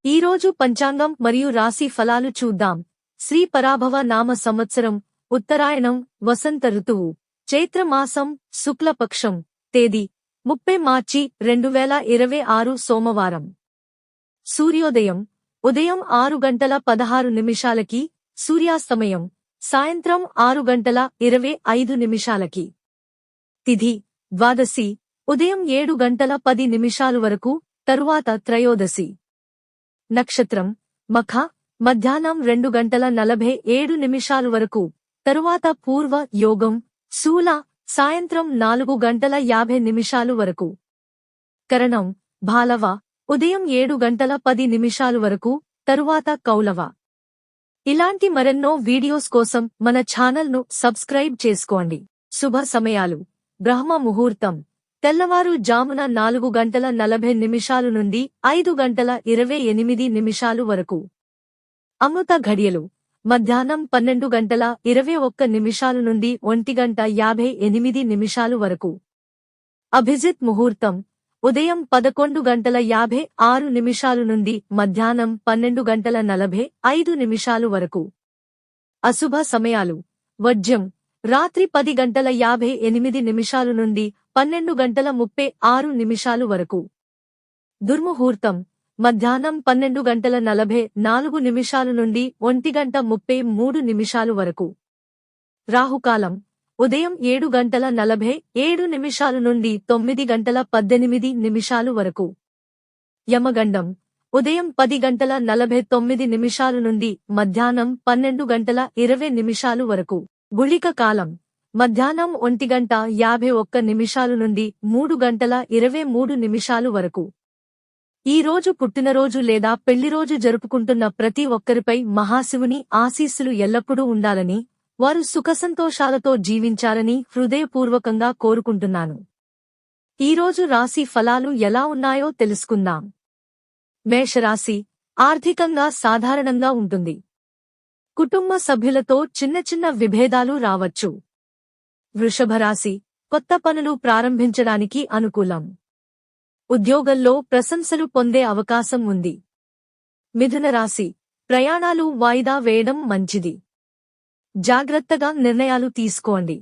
ఈరోజు పంచాంగం మరియు రాశి ఫలాలు చూద్దాం. శ్రీ పరాభవ నామ సంవత్సరం, ఉత్తరాయణం, వసంత ఋతువు, చైత్రమాసం, శుక్లపక్షం, తేదీ 30 మార్చి 2026 సోమవారం. సూర్యోదయం ఉదయం 6:16 సూర్యాస్తమయం సాయంత్రం 6:25 తిథి ద్వాదశి ఉదయం 7:10 వరకు, తరువాత త్రయోదశి. నక్షత్రం మఖ మధ్యాహ్నం 2:47 వరకు, తరువాత పూర్వ యోగం శూల సాయంత్రం 4:50 వరకు. కరణం భాలవ ఉదయం 7:10 వరకు, తరువాత కౌలవ. ఇలాంటి మరెన్నో వీడియోస్ కోసం మన ఛానల్ను సబ్స్క్రైబ్ చేసుకోండి. శుభ సమయాలు: బ్రహ్మ ముహూర్తం తెల్లవారు జామున 4:40 నుండి 5:28 వరకు. అమృత ఘడియలు మధ్యాహ్నం 12:21 నుండి 1:58 వరకు. అభిజిత్ ముహూర్తం ఉదయం 11:56 నుండి మధ్యాహ్నం 12:45 వరకు. అశుభ సమయాలు: వర్జ్యం రాత్రి 10:58 నుండి 12:36 వరకు. దుర్ముహూర్తం మధ్యాహ్నం 12:44 నుండి 1:33 వరకు. రాహుకాలం ఉదయం 7:47 నుండి 9:18 వరకు. యమగండం ఉదయం 10:49 నుండి మధ్యాహ్నం 12:20 వరకు. గుళిక కాలం మధ్యాహ్నం 1:51 నుండి 3:23 వరకు. ఈ రోజు పుట్టినరోజు లేదా పెళ్లిరోజు జరుపుకుంటున్న ప్రతి ఒక్కరిపై మహాశివుని ఆశీస్సులు ఎల్లప్పుడూ ఉండాలని, వారు సుఖసంతోషాలతో జీవించాలని హృదయపూర్వకంగా కోరుకుంటున్నాను. ఈరోజు రాశి ఫలాలు ఎలా ఉన్నాయో తెలుసుకుందాం. మేషరాశి ఆర్థికంగా సాధారణంగా ఉంటుంది. కుటుంబ సభ్యులతో చిన్న చిన్న విభేదాలు రావచ్చు. వృషభరాశి కొత్త పనులు ప్రారంభించడానికి అనుకూలం. ఉద్యోగంలో ప్రశంసలు పొందే అవకాశం ఉంది. మిథున రాశి ప్రయాణాలు వాయిదా వేయడం మంచిది. జాగ్రత్తగా నిర్ణయాలు తీసుకోండి.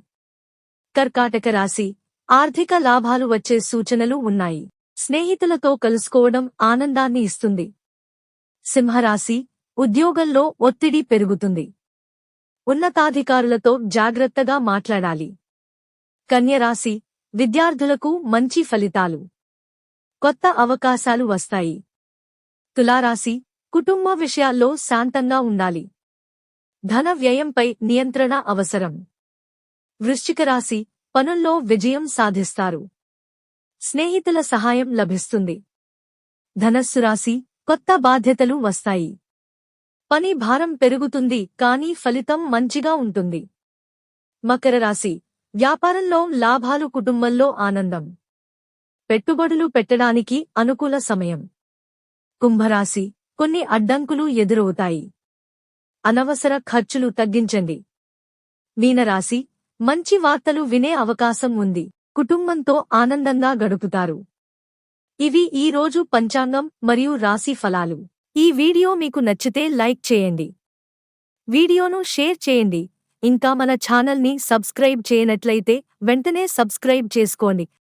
కర్కాటక రాశి ఆర్థిక లాభాలు వచ్చే సూచనలు ఉన్నాయి. స్నేహితులతో కలుసుకోవడం ఆనందాన్ని ఇస్తుంది. సింహరాశి ఉద్యోగంలో ఒత్తిడి పెరుగుతుంది. ఉన్నతాధికారులతో జాగ్రత్తగా మాట్లాడాలి. కన్యరాశి విద్యార్థులకు మంచి ఫలితాలు. కొత్త అవకాశాలు వస్తాయి. తులారాశి కుటుంబ విషయాల్లో శాంతంగా ఉండాలి. ధన వ్యయంపై నియంత్రణ అవసరం. వృశ్చిక రాశి పనుల్లో విజయం సాధిస్తారు. స్నేహితుల సహాయం లభిస్తుంది. ధనస్సు రాశి కొత్త బాధ్యతలు వస్తాయి. పని భారం పెరుగుతుంది, కానీ ఫలితం మంచిగా ఉంటుంది. మకర రాశి వ్యాపారంలో లాభాలు, కుటుంబంలో ఆనందం. పెట్టుబడులు పెట్టడానికి అనుకూల సమయం. కుంభరాశి కొన్ని అడ్డంకులు ఎదురవుతాయి. అనవసర ఖర్చులు తగ్గించండి. మీనరాశి మంచి వార్తలు వినే అవకాశం ఉంది. కుటుంబంతో ఆనందంగా గడుపుతారు. ఇవి ఈ రోజు పంచాంగం మరియు రాశి ఫలాలు. ఈ వీడియో మీకు నచ్చితే లైక్ చేయండి. వీడియోను షేర్ చేయండి. ఇంకా మన ఛానల్ని సబ్స్క్రైబ్ చేయనట్లయితే వెంటనే సబ్స్క్రైబ్ చేసుకోండి.